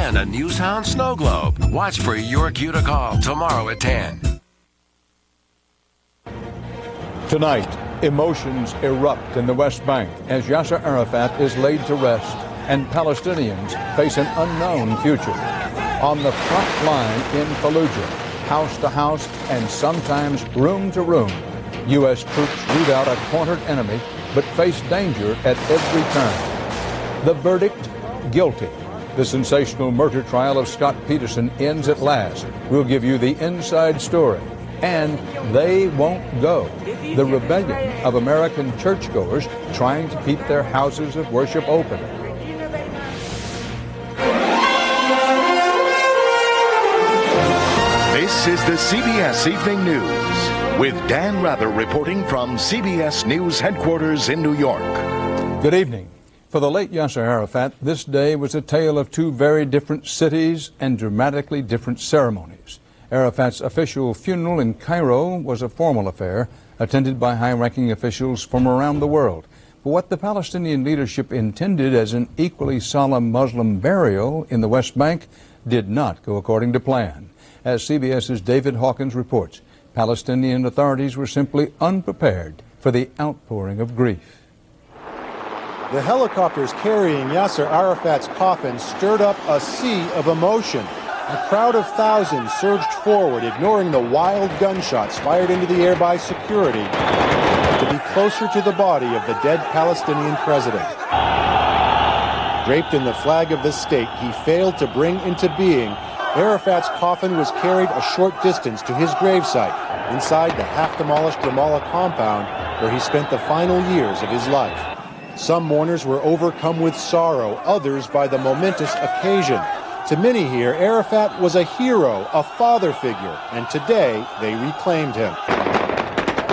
and a Newshound snow globe. Watch for your cue to call tomorrow at 10. Tonight, emotions erupt in the West Bank as Yasser Arafat is laid to rest and Palestinians face an unknown future. On the front line in Fallujah, house to house and sometimes room to room, U.S. troops root out a cornered enemy but face danger at every turn. The verdict, guilty. The sensational murder trial of Scott Peterson ends at last. We'll give you the inside story. And they won't go. The rebellion of American churchgoers trying to keep their houses of worship open. This is the CBS Evening News with Dan Rather reporting from CBS News headquarters in New York. Good evening. For the late Yasser Arafat, this day was a tale of two very different cities and dramatically different ceremonies. Arafat's official funeral in Cairo was a formal affair, attended by high-ranking officials from around the world. But what the Palestinian leadership intended as an equally solemn Muslim burial in the West Bank did not go according to plan. As CBS's David Hawkins reports, Palestinian authorities were simply unprepared for the outpouring of grief. The helicopters carrying Yasser Arafat's coffin stirred up a sea of emotion. A crowd of thousands surged forward, ignoring the wild gunshots fired into the air by security to be closer to the body of the dead Palestinian president. Draped in the flag of the state he failed to bring into being, Arafat's coffin was carried a short distance to his gravesite inside the half-demolished Ramallah compound where he spent the final years of his life. Some mourners were overcome with sorrow, others by the momentous occasion. To many here, Arafat was a hero, a father figure, and today they reclaimed him.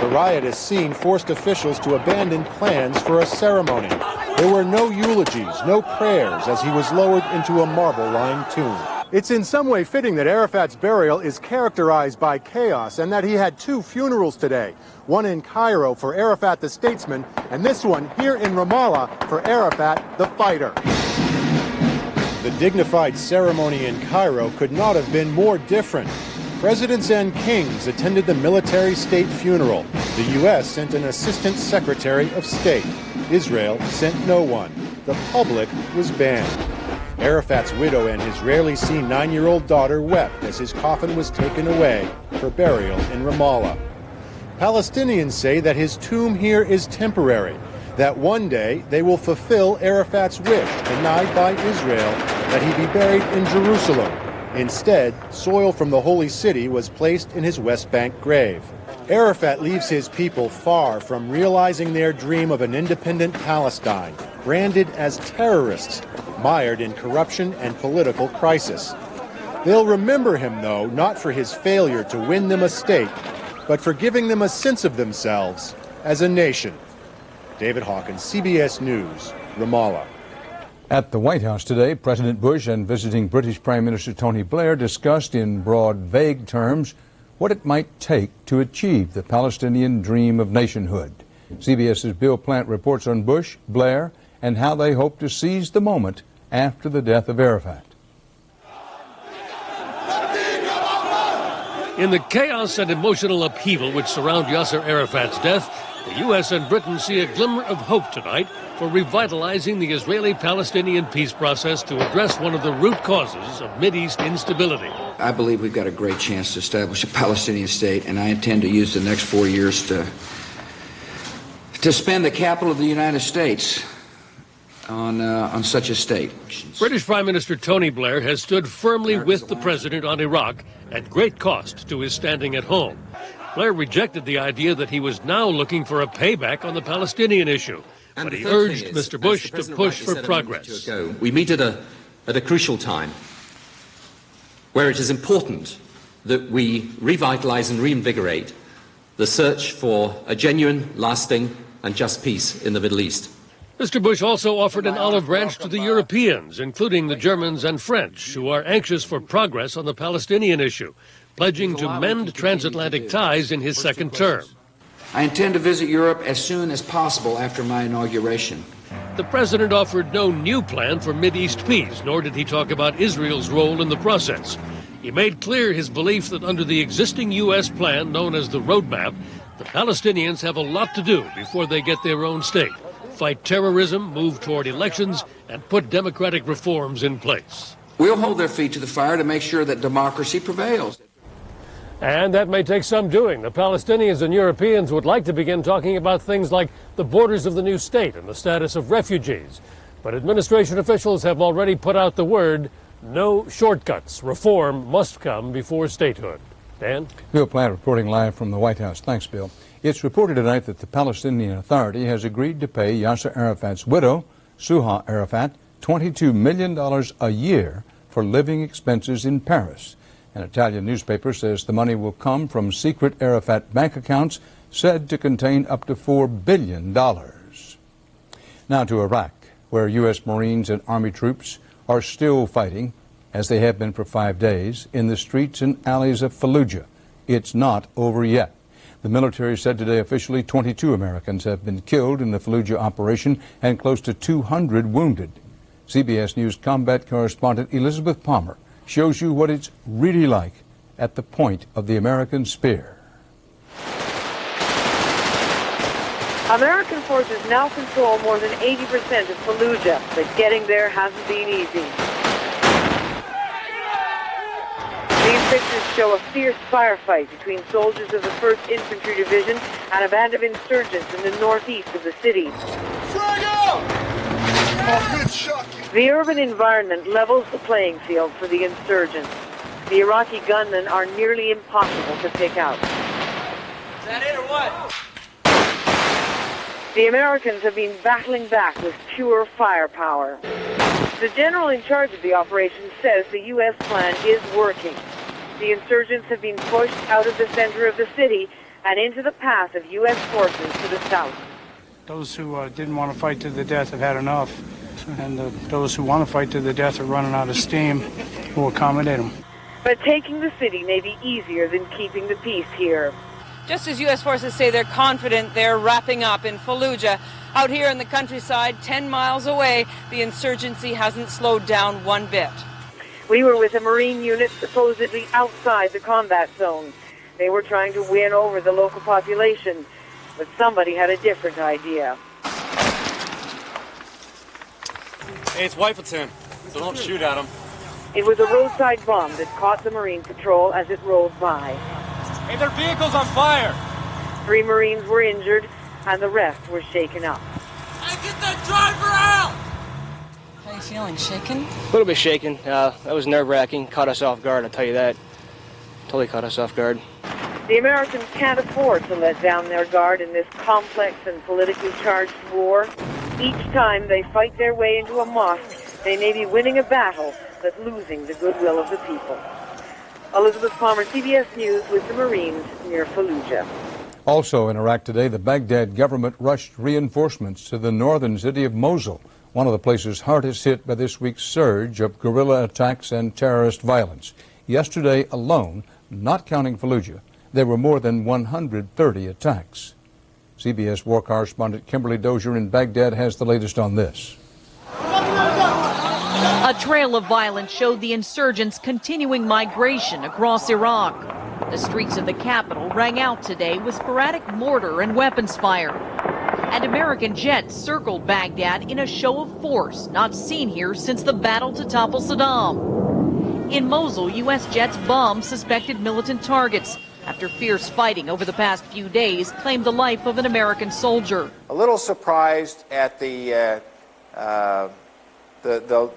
The riotous scene forced officials to abandon plans for a ceremony. There were no eulogies, no prayers as he was lowered into a marble-lined tomb. It's in some way fitting that Arafat's burial is characterized by chaos and that he had two funerals today, one in Cairo for Arafat the statesman and this one here in Ramallah for Arafat the fighter. The dignified ceremony in Cairo could not have been more different. Presidents and kings attended the military state funeral. The U.S. sent an assistant secretary of state. Israel sent no one. The public was banned. Arafat's widow and his rarely seen 9-year-old daughter wept as his coffin was taken away for burial in Ramallah. Palestinians say that his tomb here is temporary, that one day they will fulfill Arafat's wish denied by Israel that he be buried in Jerusalem. Instead, soil from the holy city was placed in his West Bank grave. Arafat leaves his people far from realizing their dream of an independent Palestine, branded as terrorists, mired in corruption and political crisis. They'll remember him, though, not for his failure to win them a state, but for giving them a sense of themselves as a nation. David Hawkins, CBS News, Ramallah. At the White House today, President Bush and visiting British Prime Minister Tony Blair discussed in broad, vague terms what it might take to achieve the Palestinian dream of nationhood. CBS's Bill Plant reports on Bush, Blair, and how they hope to seize the moment after the death of Arafat. In the chaos and emotional upheaval which surround Yasser Arafat's death, the U.S. and Britain see a glimmer of hope tonight for revitalizing the Israeli-Palestinian peace process to address one of the root causes of Mideast instability. I believe we've got a great chance to establish a Palestinian state, and I intend to use the next 4 years to spend the capital of the United States on such a state. British Prime Minister Tony Blair has stood firmly with the president on Iraq at great cost to his standing at home. Blair rejected the idea that he was now looking for a payback on the Palestinian issue, but he urged Mr. Bush to push for progress. We meet at a crucial time where it is important that we revitalize and reinvigorate the search for a genuine, lasting and just peace in the Middle East. Mr. Bush also offered an olive branch to the Europeans, including the Germans and French, who are anxious for progress on the Palestinian issue, pledging to mend transatlantic ties in his second term. I intend to visit Europe as soon as possible after my inauguration. The president offered no new plan for Mideast peace, nor did he talk about Israel's role in the process. He made clear his belief that under the existing U.S. plan known as the Roadmap, the Palestinians have a lot to do before they get their own state, fight terrorism, move toward elections, and put democratic reforms in place. We'll hold their feet to the fire to make sure that democracy prevails. And that may take some doing. The Palestinians and Europeans would like to begin talking about things like the borders of the new state and the status of refugees. But administration officials have already put out the word, no shortcuts. Reform must come before statehood. Dan? Bill Platt reporting live from the White House. Thanks, Bill. It's reported tonight that the Palestinian Authority has agreed to pay Yasser Arafat's widow, Suha Arafat, $22 million a year for living expenses in Paris. An Italian newspaper says the money will come from secret Arafat bank accounts said to contain up to $4 billion. Now to Iraq, where U.S. Marines and Army troops are still fighting, as they have been for 5 days, in the streets and alleys of Fallujah. It's not over yet. The military said today officially 22 Americans have been killed in the Fallujah operation and close to 200 wounded. CBS News combat correspondent Elizabeth Palmer shows you what it's really like at the point of the American spear. American forces now control more than 80% of Fallujah, but getting there hasn't been easy. These pictures show a fierce firefight between soldiers of the 1st Infantry Division and a band of insurgents in the northeast of the city. The urban environment levels the playing field for the insurgents. The Iraqi gunmen are nearly impossible to pick out. Is that it or what? The Americans have been battling back with pure firepower. The general in charge of the operation says the U.S. plan is working. The insurgents have been pushed out of the center of the city and into the path of U.S. forces to the south. Those who didn't want to fight to the death have had enough, and those who want to fight to the death are running out of steam. We'll accommodate them. But taking the city may be easier than keeping the peace here. Just as U.S. forces say they're confident they're wrapping up in Fallujah, out here in the countryside, 10 miles away, the insurgency hasn't slowed down one bit. We were with a Marine unit supposedly outside the combat zone. They were trying to win over the local population, but somebody had a different idea. Hey, it's Whipleton, so don't shoot at them. It was a roadside bomb that caught the Marine patrol as it rolled by. Hey, their vehicle's on fire! 3 Marines were injured, and the rest were shaken up. Hey, get that driver out! How are you feeling, shaken? A little bit shaken. That was nerve-wracking. Caught us off guard, I'll tell you that. Totally caught us off guard. The Americans can't afford to let down their guard in this complex and politically charged war. Each time they fight their way into a mosque, they may be winning a battle, but losing the goodwill of the people. Elizabeth Palmer, CBS News, with the Marines near Fallujah. Also in Iraq today, the Baghdad government rushed reinforcements to the northern city of Mosul, one of the places hardest hit by this week's surge of guerrilla attacks and terrorist violence. Yesterday alone, not counting Fallujah, there were more than 130 attacks. CBS war correspondent Kimberly Dozier in Baghdad has the latest on this. A trail of violence showed the insurgents' continuing migration across Iraq. The streets of the capital rang out today with sporadic mortar and weapons fire. And American jets circled Baghdad in a show of force not seen here since the battle to topple Saddam. In Mosul, U.S. jets bombed suspected militant targets after fierce fighting over the past few days claimed the life of an American soldier. A little surprised at the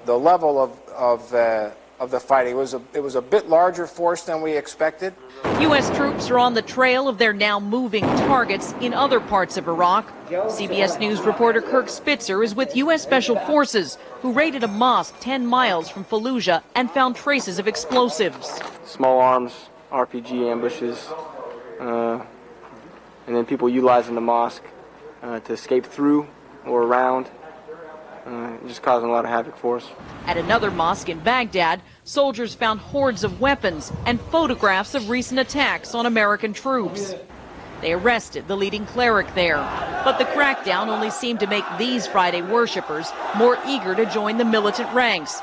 level of the fighting. It was a bit larger force than we expected. U.S. troops are on the trail of their now moving targets in other parts of Iraq. CBS News reporter Kirk Spitzer is with U.S. Special Forces, who raided a mosque 10 miles from Fallujah and found traces of explosives. Small arms, RPG ambushes, and then people utilizing the mosque to escape through or around. Just causing a lot of havoc for us. At another mosque in Baghdad, soldiers found hordes of weapons and photographs of recent attacks on American troops. They arrested the leading cleric there. But the crackdown only seemed to make these Friday worshipers more eager to join the militant ranks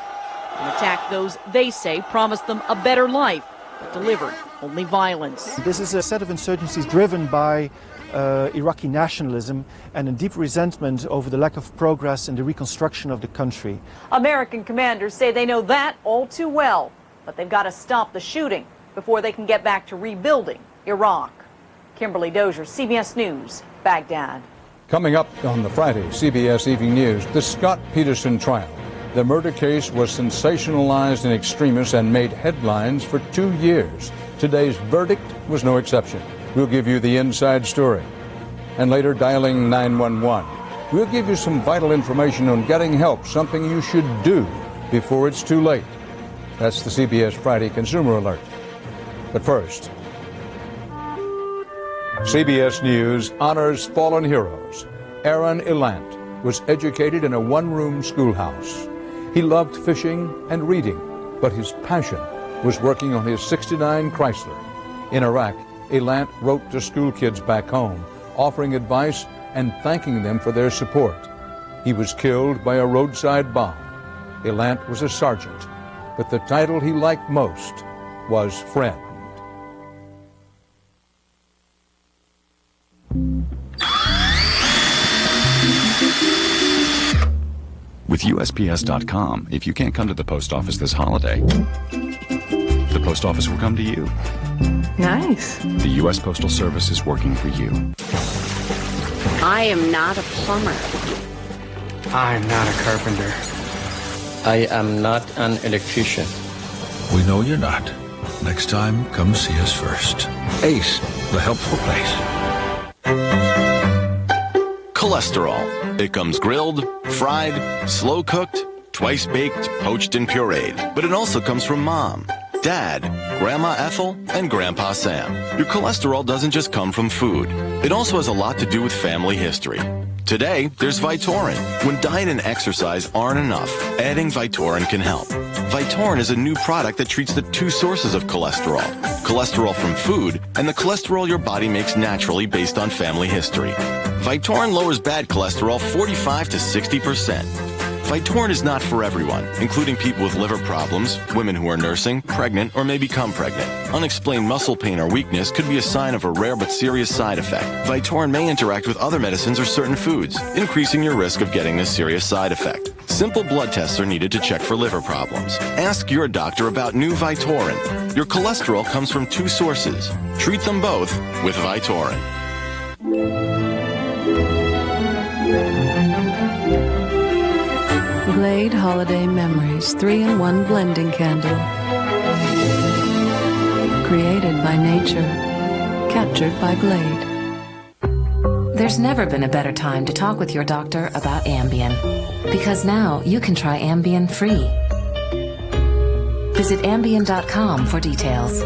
and attack those they say promised them a better life, but delivered only violence. This is a set of insurgencies driven by Iraqi nationalism and a deep resentment over the lack of progress in the reconstruction of the country. American commanders say they know that all too well, but they've got to stop the shooting before they can get back to rebuilding Iraq. Kimberly Dozier, CBS News, Baghdad. Coming up on the Friday CBS Evening News, the Scott Peterson trial. The murder case was sensationalized in extremis and made headlines for 2 years. Today's verdict was no exception. We'll give you the inside story. And later, dialing 911. We'll give you some vital information on getting help, something you should do before it's too late. That's the CBS Friday Consumer Alert. But first, CBS News honors fallen heroes. Aaron Elant was educated in a one-room schoolhouse. He loved fishing and reading, but his passion was working on his '69 Chrysler. In Iraq, Elant wrote to school kids back home, offering advice and thanking them for their support. He was killed by a roadside bomb. Elant was a sergeant, but the title he liked most was friend. With USPS.com, if you can't come to the post office this holiday, the post office will come to you. Nice. The U.S. Postal Service is working for you. I am not a plumber. I'm not a carpenter. I am not an electrician. We know you're not. Next time, come see us first. Ace, the helpful place. Cholesterol. It comes grilled, fried, slow-cooked, twice-baked, poached, and pureed. But it also comes from Mom, Dad, Grandma Ethel, and Grandpa Sam. Your cholesterol doesn't just come from food. It also has a lot to do with family history. Today, there's Vytorin. When diet and exercise aren't enough, adding Vytorin can help. Vytorin is a new product that treats the two sources of cholesterol. Cholesterol from food and the cholesterol your body makes naturally based on family history. Vytorin lowers bad cholesterol 45 to 60%. Vytorin is not for everyone, including people with liver problems, women who are nursing, pregnant, or may become pregnant. Unexplained muscle pain or weakness could be a sign of a rare but serious side effect. Vytorin may interact with other medicines or certain foods, increasing your risk of getting this serious side effect. Simple blood tests are needed to check for liver problems. Ask your doctor about new Vytorin. Your cholesterol comes from two sources. Treat them both with Vytorin. Glade Holiday Memories 3-in-1 blending candle. Created by nature, captured by Glade. There's never been a better time to talk with your doctor about Ambien, because now you can try Ambien free. Visit Ambien.com for details.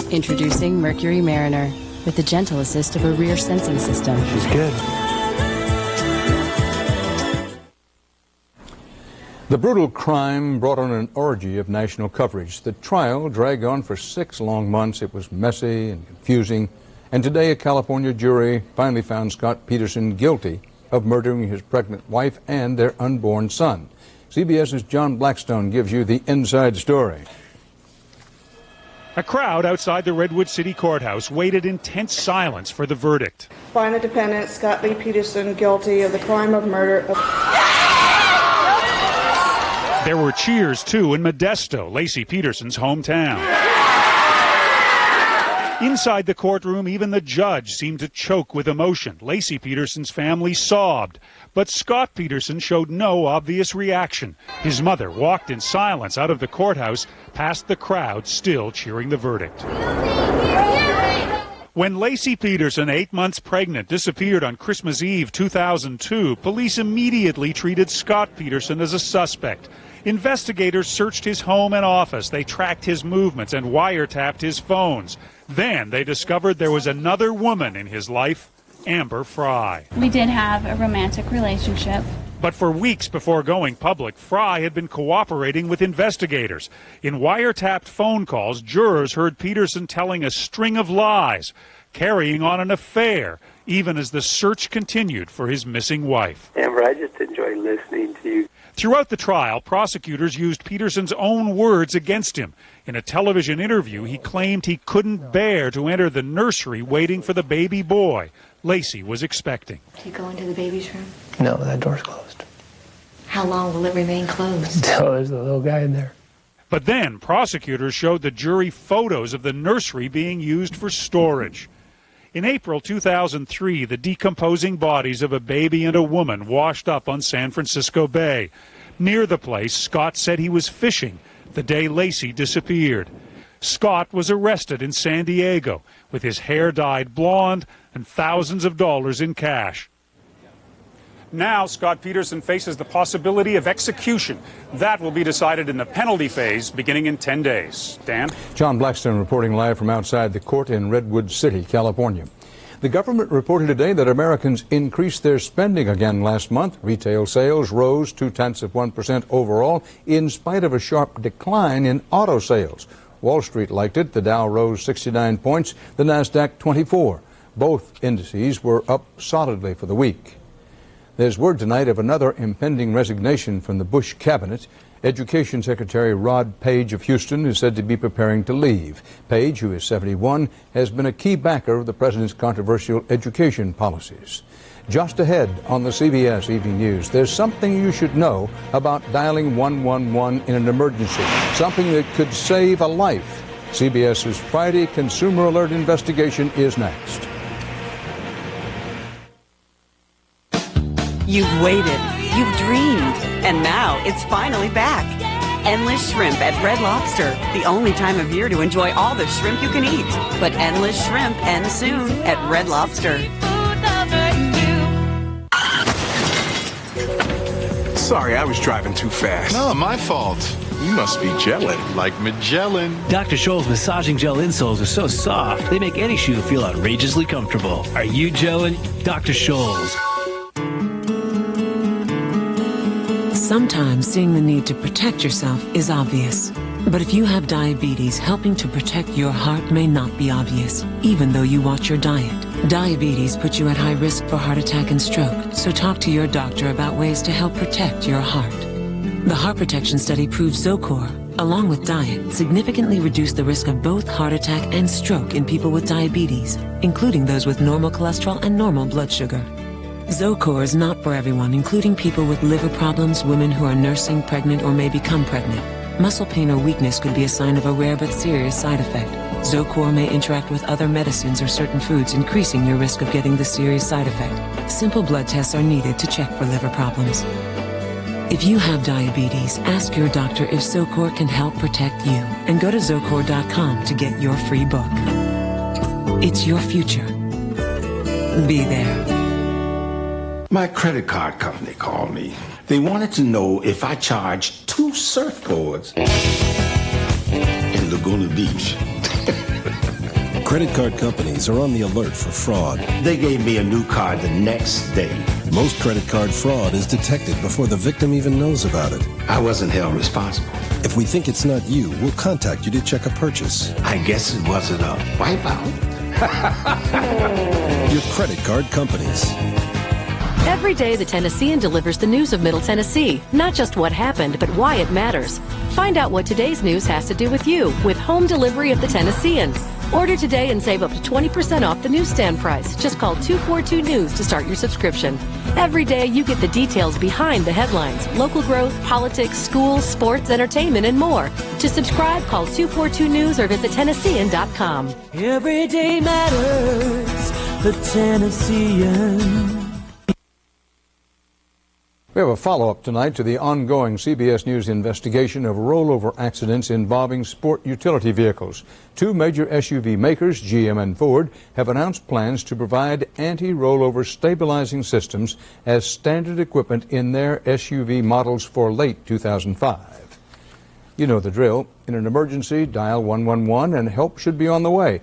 Introducing Mercury Mariner with the gentle assist of a rear sensing system. She's good. The brutal crime brought on an orgy of national coverage. The trial dragged on for 6 long months. It was messy and confusing. And today a California jury finally found Scott Peterson guilty of murdering his pregnant wife and their unborn son. CBS's John Blackstone gives you the inside story. A crowd outside the Redwood City Courthouse waited in tense silence for the verdict. Find the defendant, Scott Lee Peterson, guilty of the crime of murder. There were cheers, too, in Modesto, Lacey Peterson's hometown. Inside the courtroom, even the judge seemed to choke with emotion. Lacey Peterson's family sobbed, but Scott Peterson showed no obvious reaction. His mother walked in silence out of the courthouse, past the crowd still cheering the verdict. When Lacey Peterson, 8 months pregnant, disappeared on Christmas Eve 2002, police immediately treated Scott Peterson as a suspect. Investigators searched his home and office. They tracked his movements and wiretapped his phones. Then they discovered there was another woman in his life, Amber Fry. We did have a romantic relationship. But for weeks before going public, Fry had been cooperating with investigators. In wiretapped phone calls, jurors heard Peterson telling a string of lies, carrying on an affair, even as the search continued for his missing wife. Amber, I just enjoy listening to you. Throughout the trial, prosecutors used Peterson's own words against him. In a television interview, he claimed he couldn't bear to enter the nursery waiting for the baby boy Lacey was expecting. Do you go into the baby's room? No, that door's closed. How long will it remain closed? Until there's a little guy in there. But then prosecutors showed the jury photos of the nursery being used for storage. In April 2003, the decomposing bodies of a baby and a woman washed up on San Francisco Bay. Near the place, Scott said he was fishing the day Lacey disappeared. Scott was arrested in San Diego with his hair dyed blonde and thousands of dollars in cash. Now Scott Peterson faces the possibility of execution. That will be decided in the penalty phase beginning in 10 days. Dan? John Blackstone reporting live from outside the court in Redwood City, California. The government reported today that Americans increased their spending again last month. Retail sales rose 0.2% overall in spite of a sharp decline in auto sales. Wall Street liked it. The Dow rose 69 points, the Nasdaq 24. Both indices were up solidly for the week. There's word tonight of another impending resignation from the Bush cabinet. Education Secretary Rod Page of Houston is said to be preparing to leave. Page, who is 71, has been a key backer of the president's controversial education policies. Just ahead on the CBS Evening News, there's something you should know about dialing 111 in an emergency, something that could save a life. CBS's Friday Consumer Alert investigation is next. You've waited, you've dreamed, and now it's finally back. Endless Shrimp at Red Lobster, the only time of year to enjoy all the shrimp you can eat. But Endless Shrimp ends soon at Red Lobster. Sorry, I was driving too fast. No, my fault. You must be gelling, like Magellan. Dr. Scholl's massaging gel insoles are so soft, they make any shoe feel outrageously comfortable. Are you gelling? Dr. Scholl's. Sometimes seeing the need to protect yourself is obvious. But if you have diabetes, helping to protect your heart may not be obvious, even though you watch your diet. Diabetes puts you at high risk for heart attack and stroke, so talk to your doctor about ways to help protect your heart. The Heart Protection Study proves Zocor, along with diet, significantly reduced the risk of both heart attack and stroke in people with diabetes, including those with normal cholesterol and normal blood sugar. Zocor is not for everyone, including people with liver problems, women who are nursing, pregnant, or may become pregnant. Muscle pain or weakness could be a sign of a rare but serious side effect. Zocor may interact with other medicines or certain foods, increasing your risk of getting the serious side effect. Simple blood tests are needed to check for liver problems. If you have diabetes, ask your doctor if Zocor can help protect you, and go to Zocor.com to get your free book. It's your future. Be there. My credit card company called me. They wanted to know if I charged 2 surfboards in Laguna Beach. Credit card companies are on the alert for fraud. They gave me a new card the next day. Most credit card fraud is detected before the victim even knows about it. I wasn't held responsible. If we think it's not you, we'll contact you to check a purchase. I guess it wasn't a wipeout. Your credit card companies. Every day, the Tennessean delivers the news of Middle Tennessee, not just what happened, but why it matters. Find out what today's news has to do with you with home delivery of the Tennessean. Order today and save up to 20% off the newsstand price. Just call 242 News to start your subscription. Every day, you get the details behind the headlines, local growth, politics, schools, sports, entertainment, and more. To subscribe, call 242 News or visit Tennessean.com. Every day matters, the Tennessean. We have a follow-up tonight to the ongoing CBS News investigation of rollover accidents involving sport utility vehicles. Two major SUV makers, GM and Ford, have announced plans to provide anti-rollover stabilizing systems as standard equipment in their SUV models for late 2005. You know the drill. In an emergency, dial 111 and help should be on the way.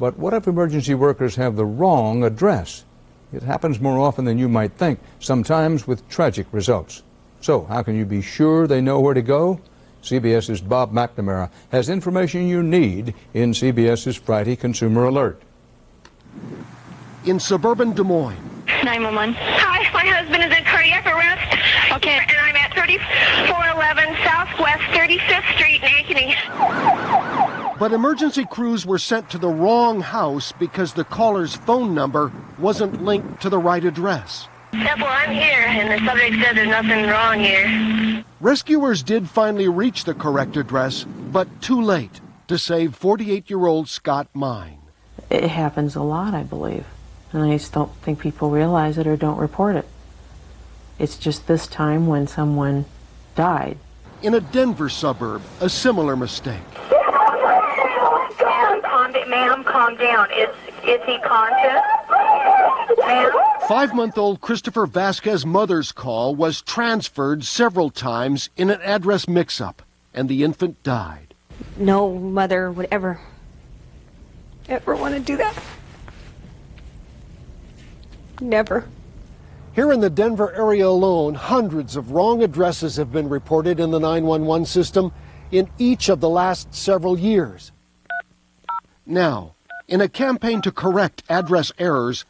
But what if emergency workers have the wrong address? It happens more often than you might think, sometimes with tragic results. So how can you be sure they know where to go? CBS's Bob McNamara has information you need in CBS's Friday Consumer Alert. In suburban Des Moines. 911. Hi, my husband is in cardiac arrest. Okay. And I'm at 3411 Southwest 35th Street in Ankeny. But emergency crews were sent to the wrong house because the caller's phone number wasn't linked to the right address. Well, I'm here, and the subject said there's nothing wrong here. Rescuers did finally reach the correct address, but too late to save 48-year-old Scott Mine. It happens a lot, I believe, and I just don't think people realize it or don't report it. It's just this time when someone died. In a Denver suburb, a similar mistake. Ma'am, calm down. Is he conscious? Ma'am? 5-month-old Christopher Vasquez's mother's call was transferred several times in an address mix-up, and the infant died. No mother would ever want to do that. Never. Here in the Denver area alone, hundreds of wrong addresses have been reported in the 911 system in each of the last several years. Now, in a campaign to correct address errors,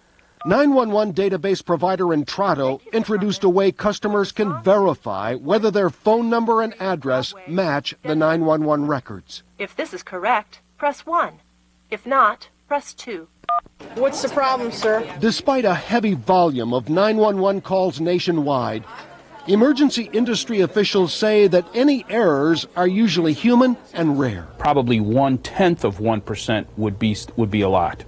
911 database provider Intrado introduced a way customers can verify whether their phone number and address match the 911 records. If this is correct, press 1. If not, press 2. What's the problem, sir? Despite a heavy volume of 911 calls nationwide, emergency industry officials say that any errors are usually human and rare. Probably 0.1% would be a lot.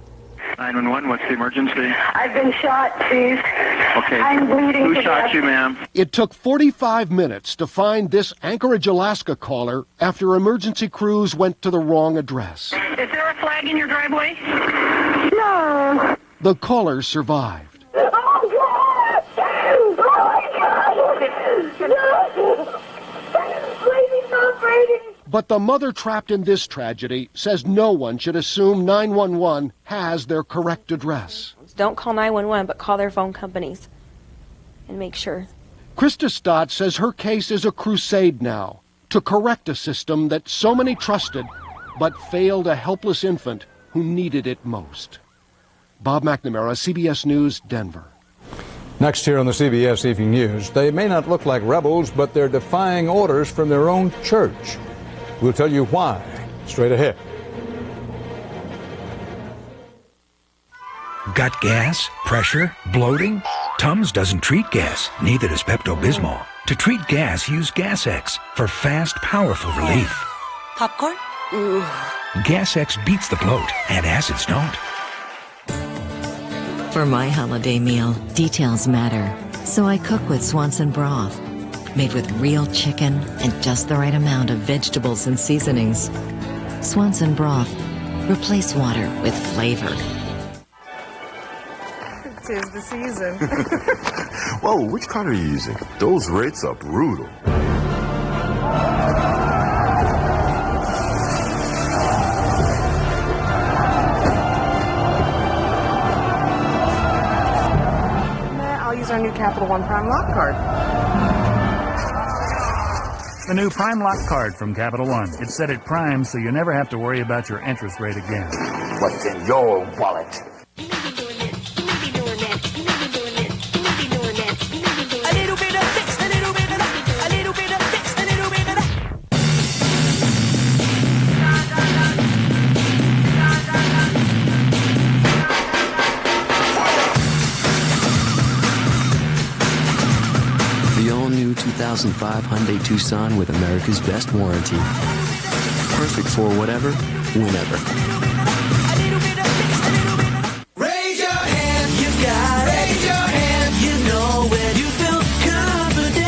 911, what's the emergency? I've been shot, Chief. Okay. I'm bleeding Who to shot death. you, ma'am? It took 45 minutes to find this Anchorage, Alaska caller after emergency crews went to the wrong address. Is there a flag in your driveway? No. The caller survived. But the mother trapped in this tragedy says no one should assume 911 has their correct address. Don't call 911, but call their phone companies and make sure. Krista Stott says her case is a crusade now to correct a system that so many trusted but failed a helpless infant who needed it most. Bob McNamara, CBS News, Denver. Next here on the CBS Evening News, they may not look like rebels, but they're defying orders from their own church. We'll tell you why, straight ahead. Got gas? Pressure? Bloating? Tums doesn't treat gas, neither does Pepto-Bismol. To treat gas, use Gas-X for fast, powerful relief. Popcorn? Ooh. Gas-X beats the bloat, and acids don't. For my holiday meal, details matter. So I cook with Swanson broth, made with real chicken and just the right amount of vegetables and seasonings. Swanson broth. Replace water with flavor. 'Tis the season. Whoa, which card are you using? Those rates are brutal. I'll use our new Capital One Prime Lock card. The new Prime Lock card from Capital One. It's set at Prime, so you never have to worry about your interest rate again. What's in your wallet? The all-new 2005 Hyundai Tucson with America's best warranty. Perfect for whatever, whenever. Raise your hand, you got it. Raise your hand, you know when you feel confident.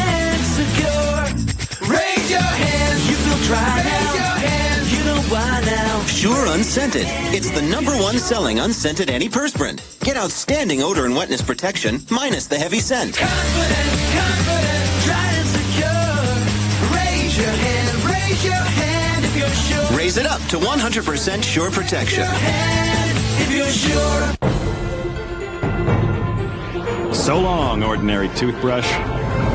Unscented. It's the #1 selling unscented antiperspirant. Get outstanding odor and wetness protection minus the heavy scent. Confident, dry and secure. Raise your hand if you're sure. Raise it up to 100% sure protection. Raise your hand if you're sure. So long, ordinary toothbrush.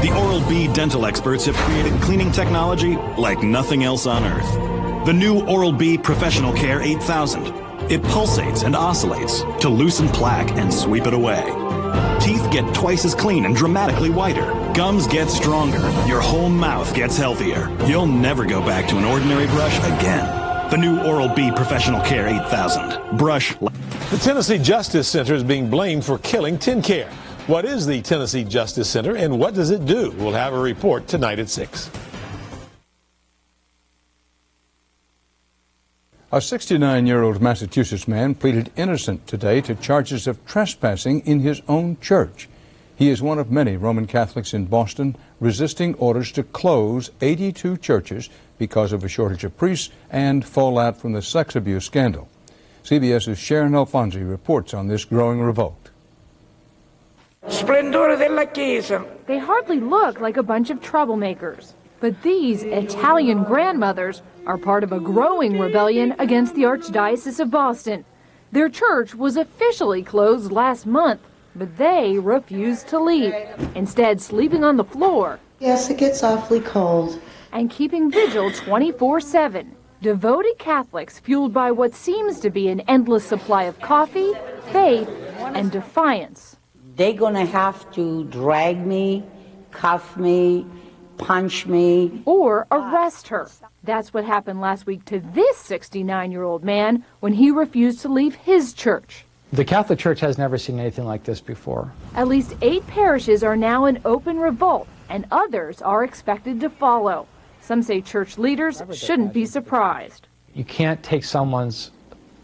The Oral-B dental experts have created cleaning technology like nothing else on Earth. The new Oral-B Professional Care 8000. It pulsates and oscillates to loosen plaque and sweep it away. Teeth get twice as clean and dramatically whiter. Gums get stronger. Your whole mouth gets healthier. You'll never go back to an ordinary brush again. The new Oral-B Professional Care 8000. Brush. The Tennessee Justice Center is being blamed for killing TennCare. What is the Tennessee Justice Center and what does it do? We'll have a report tonight at 6. A 69-year-old Massachusetts man pleaded innocent today to charges of trespassing in his own church. He is one of many Roman Catholics in Boston resisting orders to close 82 churches because of a shortage of priests and fallout from the sex abuse scandal. CBS's Sharon Alfonsi reports on this growing revolt. Splendore della Chiesa. They hardly look like a bunch of troublemakers, but these Italian grandmothers are part of a growing rebellion against the Archdiocese of Boston. Their church was officially closed last month, but they refused to leave, instead sleeping on the floor. Yes, it gets awfully cold. And keeping vigil 24/7. Devoted Catholics fueled by what seems to be an endless supply of coffee, faith, and defiance. They're going to have to drag me, cuff me, punch me. Or arrest her. That's what happened last week to this 69-year-old man when he refused to leave his church. The Catholic Church has never seen anything like this before. At least 8 parishes are now in open revolt, and others are expected to follow. Some say church leaders shouldn't be surprised. You can't take someone's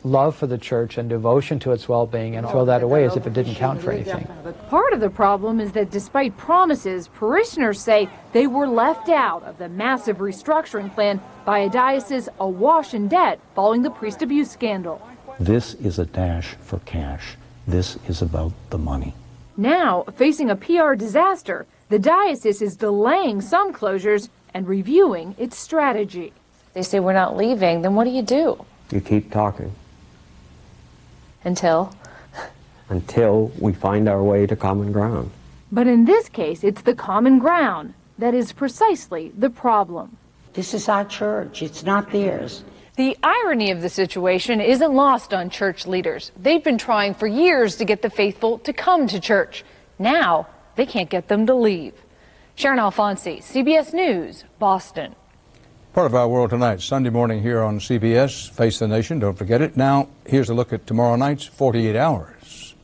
love for the church and devotion to its well-being and throw that away as if it didn't count for anything. Part of the problem is that despite promises, parishioners say they were left out of the massive restructuring plan by a diocese awash in debt following the priest abuse scandal. This is a dash for cash. This is about the money. Now, facing a PR disaster, the diocese is delaying some closures and reviewing its strategy. They say we're not leaving, then what do? You keep talking. Until we find our way to common ground. But in this case, it's the common ground that is precisely the problem. This is our church. It's not theirs. The irony of the situation isn't lost on church leaders. They've been trying for years to get the faithful to come to church. Now, they can't get them to leave. Sharon Alfonsi, CBS News, Boston. Part of our world tonight, Sunday morning here on CBS. Face the Nation, don't forget it. Now, here's a look at tomorrow night's 48 Hours.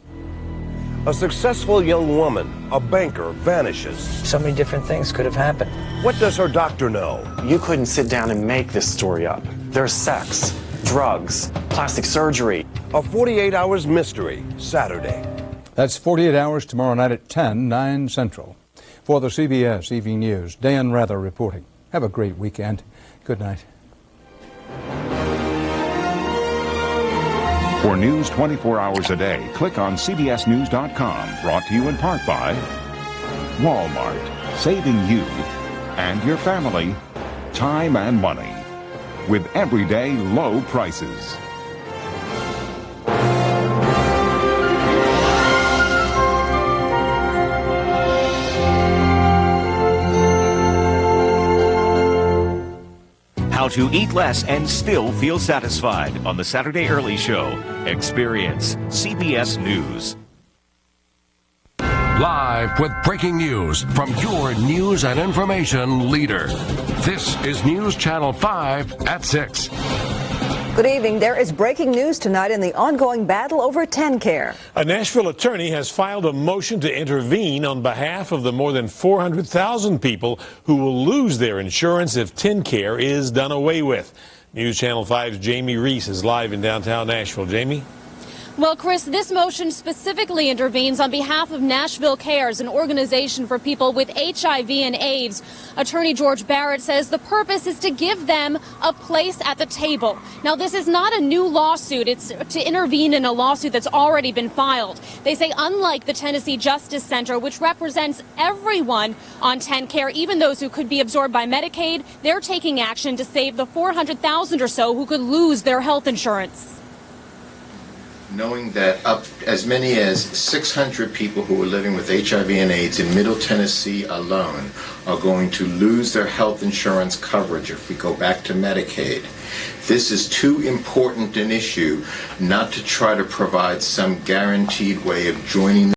A successful young woman, a banker, vanishes. So many different things could have happened. What does her doctor know? You couldn't sit down and make this story up. There's sex, drugs, plastic surgery. A 48 Hours mystery, Saturday. That's 48 Hours tomorrow night at 10, 9 Central. For the CBS Evening News, Dan Rather reporting. Have a great weekend. Good night. For news 24 hours a day, click on CBSNews.com. Brought to you in part by Walmart, saving you and your family time and money with everyday low prices. How to eat less and still feel satisfied on the Saturday Early Show. Experience CBS News. Live with breaking news from your news and information leader. This is News Channel 5 at 6. Good evening. There is breaking news tonight in the ongoing battle over TennCare. A Nashville attorney has filed a motion to intervene on behalf of the more than 400,000 people who will lose their insurance if TennCare is done away with. News Channel 5's Jamie Reese is live in downtown Nashville. Jamie? Well, Chris, this motion specifically intervenes on behalf of Nashville Cares, an organization for people with HIV and AIDS. Attorney George Barrett says the purpose is to give them a place at the table. Now, this is not a new lawsuit. It's to intervene in a lawsuit that's already been filed. They say unlike the Tennessee Justice Center, which represents everyone on TennCare, even those who could be absorbed by Medicaid, they're taking action to save the 400,000 or so who could lose their health insurance. Knowing that up as many as 600 people who are living with HIV and AIDS in Middle Tennessee alone are going to lose their health insurance coverage if we go back to Medicaid. This is too important an issue not to try to provide some guaranteed way of joining